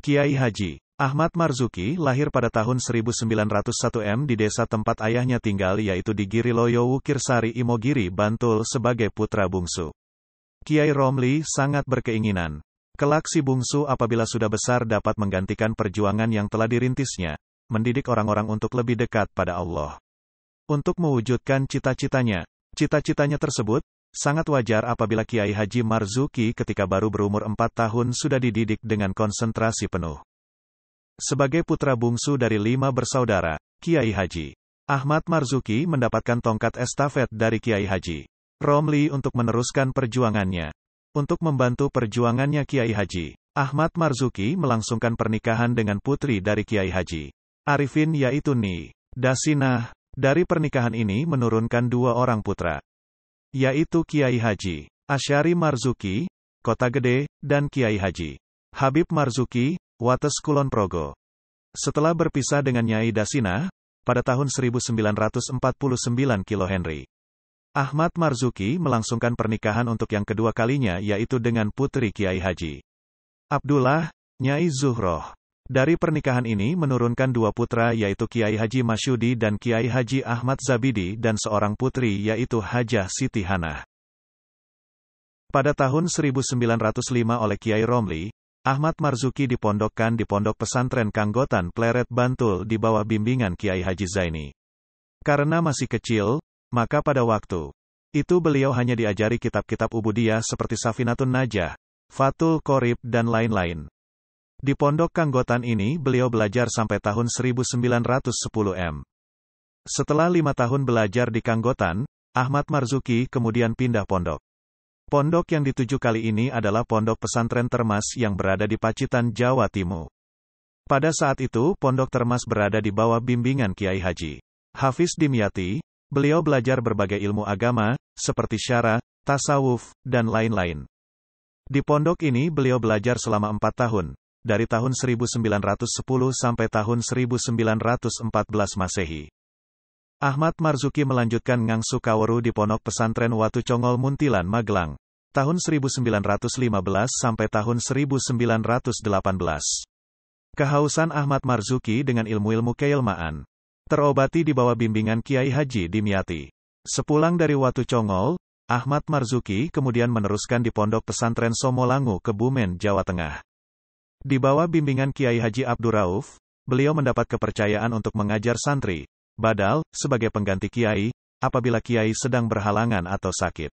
Kiai Haji Ahmad Marzuki lahir pada tahun 1901 di desa tempat ayahnya tinggal yaitu di Giriloyo Wukirsari Imogiri, Bantul sebagai putra bungsu. Kiai Romli sangat berkeinginan kelak si bungsu apabila sudah besar dapat menggantikan perjuangan yang telah dirintisnya, mendidik orang-orang untuk lebih dekat pada Allah. Untuk mewujudkan cita-citanya tersebut, sangat wajar apabila Kiai Haji Marzuki ketika baru berumur 4 tahun sudah dididik dengan konsentrasi penuh. Sebagai putra bungsu dari 5 bersaudara, Kiai Haji Ahmad Marzuki mendapatkan tongkat estafet dari Kiai Haji Romli untuk meneruskan perjuangannya. Untuk membantu perjuangannya, Kiai Haji Ahmad Marzuki melangsungkan pernikahan dengan putri dari Kiai Haji Arifin yaitu Ni Dasinah. Dari pernikahan ini menurunkan 2 orang putra, yaitu Kiai Haji Asyari Marzuki, Kota Gede, dan Kiai Haji Habib Marzuki, Wates Kulon Progo. Setelah berpisah dengan Nyai Dasinah, pada tahun 1949 kHenry, Ahmad Marzuki melangsungkan pernikahan untuk yang kedua kalinya yaitu dengan putri Kiai Haji Abdullah, Nyai Zuhroh. Dari pernikahan ini menurunkan 2 putra yaitu Kiai Haji Masyudi dan Kiai Haji Ahmad Zabidi dan seorang putri yaitu Hajah Siti Hanah. Pada tahun 1905 oleh Kiai Romli, Ahmad Marzuki dipondokkan di Pondok Pesantren Kanggotan Pleret Bantul di bawah bimbingan Kiai Haji Zaini. Karena masih kecil, maka pada waktu itu beliau hanya diajari kitab-kitab ubudiyah seperti Safinatun Najah, Fathul Qorib dan lain-lain. Di Pondok Kanggotan ini beliau belajar sampai tahun 1910 m. Setelah 5 tahun belajar di Kanggotan, Ahmad Marzuki kemudian pindah pondok. Pondok yang dituju kali ini adalah Pondok Pesantren Termas yang berada di Pacitan, Jawa Timur. Pada saat itu Pondok Termas berada di bawah bimbingan Kiai Haji Hafiz Dimyati. Beliau belajar berbagai ilmu agama, seperti syara, tasawuf, dan lain-lain. Di pondok ini beliau belajar selama 4 tahun, dari tahun 1910 sampai tahun 1914 Masehi. Ahmad Marzuki melanjutkan ngangsu kaweru di Pondok Pesantren Watu Congol Muntilan Magelang, tahun 1915 sampai tahun 1918. Kehausan Ahmad Marzuki dengan ilmu-ilmu keilmaan terobati di bawah bimbingan Kiai Haji Dimyati. Sepulang dari Watu Congol, Ahmad Marzuki kemudian meneruskan di Pondok Pesantren Somolangu, Kebumen, Jawa Tengah. Di bawah bimbingan Kiai Haji Abdurrauf, beliau mendapat kepercayaan untuk mengajar santri, badal, sebagai pengganti Kiai, apabila Kiai sedang berhalangan atau sakit.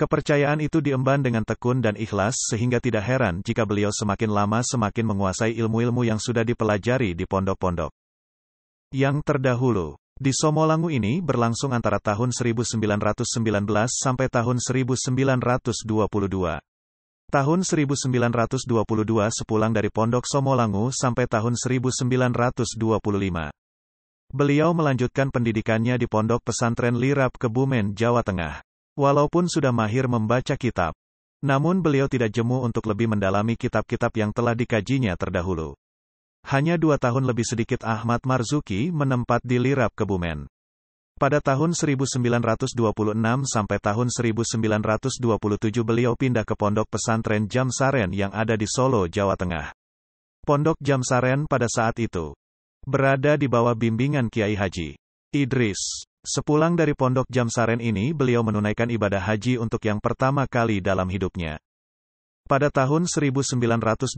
Kepercayaan itu diemban dengan tekun dan ikhlas sehingga tidak heran jika beliau semakin lama semakin menguasai ilmu-ilmu yang sudah dipelajari di pondok-pondok yang terdahulu. Di Somolangu ini berlangsung antara tahun 1919 sampai tahun 1922. Tahun 1922 sepulang dari Pondok Somolangu sampai tahun 1925. Beliau melanjutkan pendidikannya di Pondok Pesantren Lirap Kebumen, Jawa Tengah. Walaupun sudah mahir membaca kitab, namun beliau tidak jemu untuk lebih mendalami kitab-kitab yang telah dikajinya terdahulu. Hanya 2 tahun lebih sedikit Ahmad Marzuki menempat di Lirap Kebumen. Pada tahun 1926 sampai tahun 1927 beliau pindah ke Pondok Pesantren Jamsaren yang ada di Solo, Jawa Tengah. Pondok Jamsaren pada saat itu berada di bawah bimbingan Kiai Haji Idris. Sepulang dari Pondok Jamsaren ini beliau menunaikan ibadah haji untuk yang pertama kali dalam hidupnya. Pada tahun 1927,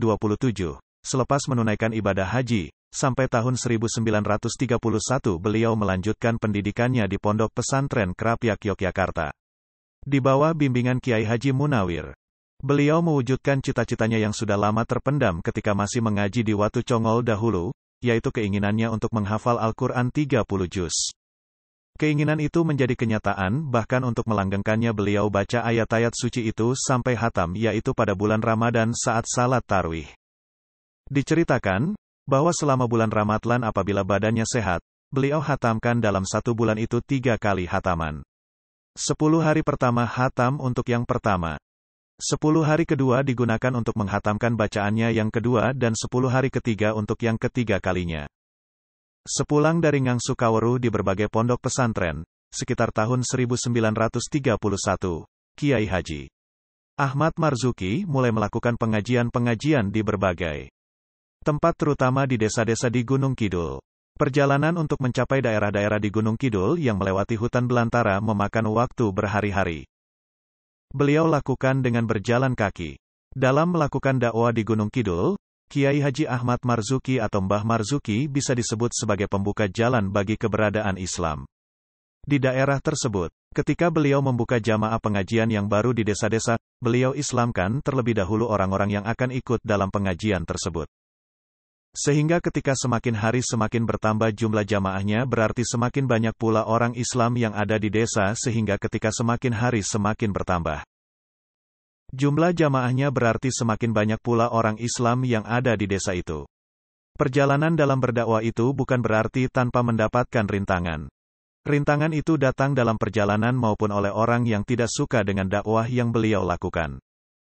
selepas menunaikan ibadah haji, sampai tahun 1931 beliau melanjutkan pendidikannya di Pondok Pesantren Krapyak, Yogyakarta. Di bawah bimbingan Kiai Haji Munawir, beliau mewujudkan cita-citanya yang sudah lama terpendam ketika masih mengaji di Watu Congol dahulu, yaitu keinginannya untuk menghafal Al-Quran 30 juz. Keinginan itu menjadi kenyataan, bahkan untuk melanggengkannya beliau baca ayat-ayat suci itu sampai hatam, yaitu pada bulan Ramadan saat salat tarawih. Diceritakan bahwa selama bulan Ramadhan apabila badannya sehat, beliau hatamkan dalam 1 bulan itu 3 kali hataman. 10 hari pertama hatam untuk yang pertama. 10 hari kedua digunakan untuk menghatamkan bacaannya yang kedua dan 10 hari ketiga untuk yang ketiga kalinya. Sepulang dari ngangsu kaweru di berbagai pondok pesantren, sekitar tahun 1931, Kiai Haji Ahmad Marzuki mulai melakukan pengajian-pengajian di berbagai Tempat terutama di desa-desa di Gunung Kidul. Perjalanan untuk mencapai daerah-daerah di Gunung Kidul yang melewati hutan belantara memakan waktu berhari-hari. Beliau lakukan dengan berjalan kaki. Dalam melakukan dakwah di Gunung Kidul, Kiai Haji Ahmad Marzuki atau Mbah Marzuki bisa disebut sebagai pembuka jalan bagi keberadaan Islam. Di daerah tersebut, ketika beliau membuka jamaah pengajian yang baru di desa-desa, beliau Islamkan terlebih dahulu orang-orang yang akan ikut dalam pengajian tersebut. Sehingga ketika semakin hari semakin bertambah jumlah jamaahnya berarti semakin banyak pula orang Islam yang ada di desa sehingga ketika semakin hari semakin bertambah jumlah jamaahnya berarti semakin banyak pula orang Islam yang ada di desa itu. Perjalanan dalam berdakwah itu bukan berarti tanpa mendapatkan rintangan. Rintangan itu datang dalam perjalanan maupun oleh orang yang tidak suka dengan dakwah yang beliau lakukan.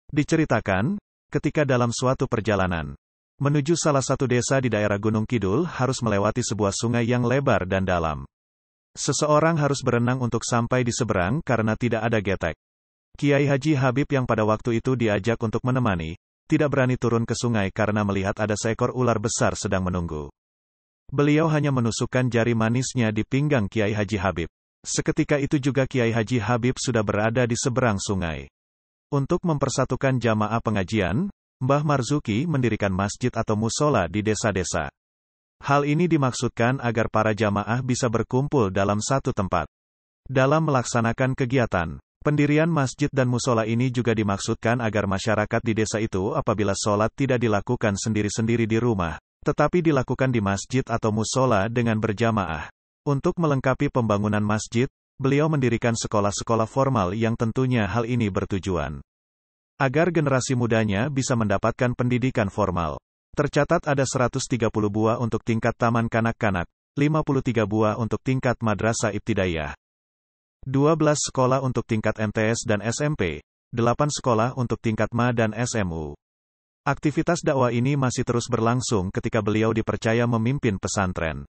Diceritakan, ketika dalam suatu perjalanan menuju salah satu desa di daerah Gunung Kidul harus melewati sebuah sungai yang lebar dan dalam. Seseorang harus berenang untuk sampai di seberang karena tidak ada getek. Kiai Haji Habib yang pada waktu itu diajak untuk menemani, tidak berani turun ke sungai karena melihat ada seekor ular besar sedang menunggu. Beliau hanya menusukkan jari manisnya di pinggang Kiai Haji Habib. Seketika itu juga Kiai Haji Habib sudah berada di seberang sungai. Untuk mempersatukan jamaah pengajian, Mbah Marzuki mendirikan masjid atau musola di desa-desa. Hal ini dimaksudkan agar para jamaah bisa berkumpul dalam satu tempat. Dalam melaksanakan kegiatan pendirian masjid dan musola ini juga dimaksudkan agar masyarakat di desa itu apabila sholat tidak dilakukan sendiri-sendiri di rumah, tetapi dilakukan di masjid atau musola dengan berjamaah. Untuk melengkapi pembangunan masjid, beliau mendirikan sekolah-sekolah formal yang tentunya hal ini bertujuan agar generasi mudanya bisa mendapatkan pendidikan formal. Tercatat ada 130 buah untuk tingkat taman kanak-kanak, 53 buah untuk tingkat madrasah ibtidaiyah, 12 sekolah untuk tingkat MTS dan SMP, 8 sekolah untuk tingkat MA dan SMU. Aktivitas dakwah ini masih terus berlangsung ketika beliau dipercaya memimpin pesantren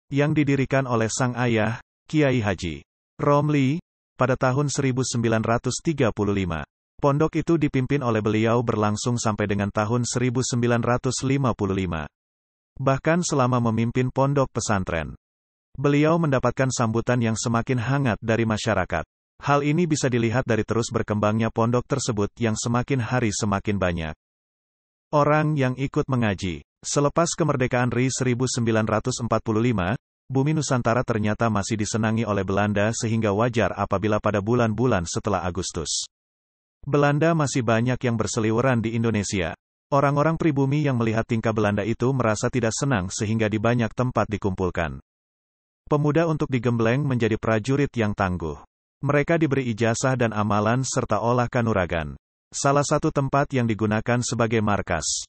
yang didirikan oleh sang ayah, Kiai Haji Romli, pada tahun 1935. Pondok itu dipimpin oleh beliau berlangsung sampai dengan tahun 1955. Bahkan selama memimpin pondok pesantren, beliau mendapatkan sambutan yang semakin hangat dari masyarakat. Hal ini bisa dilihat dari terus berkembangnya pondok tersebut yang semakin hari semakin banyak orang yang ikut mengaji. Selepas kemerdekaan RI 1945, bumi Nusantara ternyata masih disenangi oleh Belanda sehingga wajar apabila pada bulan-bulan setelah Agustus, Belanda masih banyak yang berseliweran di Indonesia. Orang-orang pribumi yang melihat tingkah Belanda itu merasa tidak senang sehingga di banyak tempat dikumpulkan pemuda untuk digembleng menjadi prajurit yang tangguh. Mereka diberi ijazah dan amalan serta olah kanuragan. Salah satu tempat yang digunakan sebagai markas.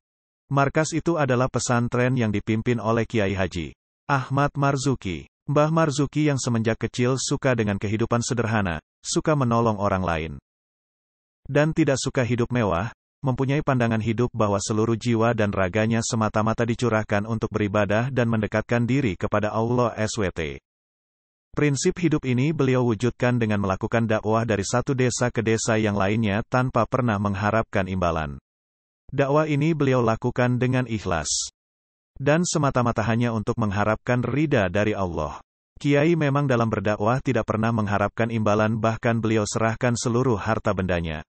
Markas itu adalah pesantren yang dipimpin oleh Kiai Haji Ahmad Marzuki. Mbah Marzuki yang semenjak kecil suka dengan kehidupan sederhana, suka menolong orang lain, dan tidak suka hidup mewah, mempunyai pandangan hidup bahwa seluruh jiwa dan raganya semata-mata dicurahkan untuk beribadah dan mendekatkan diri kepada Allah SWT. Prinsip hidup ini beliau wujudkan dengan melakukan dakwah dari satu desa ke desa yang lainnya tanpa pernah mengharapkan imbalan. Dakwah ini beliau lakukan dengan ikhlas dan semata-mata hanya untuk mengharapkan ridha dari Allah. Kiai memang dalam berdakwah tidak pernah mengharapkan imbalan, bahkan beliau serahkan seluruh harta bendanya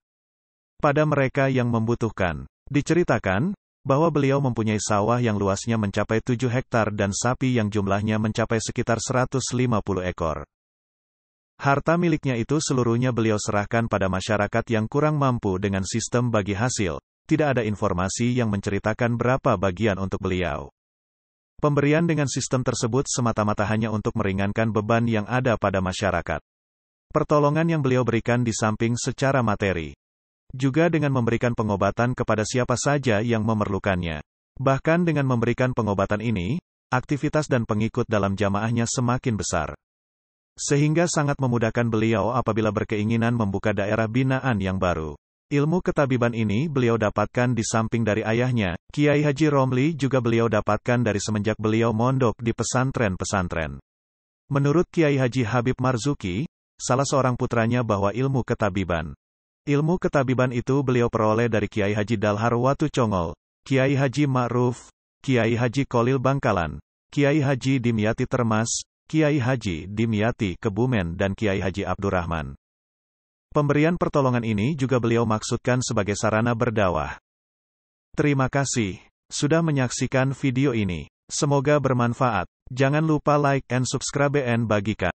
pada mereka yang membutuhkan. Diceritakan bahwa beliau mempunyai sawah yang luasnya mencapai 7 hektar dan sapi yang jumlahnya mencapai sekitar 150 ekor. Harta miliknya itu seluruhnya beliau serahkan pada masyarakat yang kurang mampu dengan sistem bagi hasil. Tidak ada informasi yang menceritakan berapa bagian untuk beliau. Pemberian dengan sistem tersebut semata-mata hanya untuk meringankan beban yang ada pada masyarakat. Pertolongan yang beliau berikan di samping secara materi, juga dengan memberikan pengobatan kepada siapa saja yang memerlukannya. Bahkan dengan memberikan pengobatan ini, aktivitas dan pengikut dalam jamaahnya semakin besar. Sehingga sangat memudahkan beliau apabila berkeinginan membuka daerah binaan yang baru. Ilmu ketabiban ini beliau dapatkan di samping dari ayahnya, Kiai Haji Romli, juga beliau dapatkan dari semenjak beliau mondok di pesantren-pesantren. Menurut Kiai Haji Habib Marzuki, salah seorang putranya, bahwa ilmu ketabiban itu beliau peroleh dari Kiai Haji Dalhar Watu Congol, Kiai Haji Ma'ruf, Kiai Haji Kholil Bangkalan, Kiai Haji Dimyati Termas, Kiai Haji Dimyati Kebumen dan Kiai Haji Abdurrahman. Pemberian pertolongan ini juga beliau maksudkan sebagai sarana berdakwah. Terima kasih sudah menyaksikan video ini. Semoga bermanfaat. Jangan lupa like and subscribe and bagikan.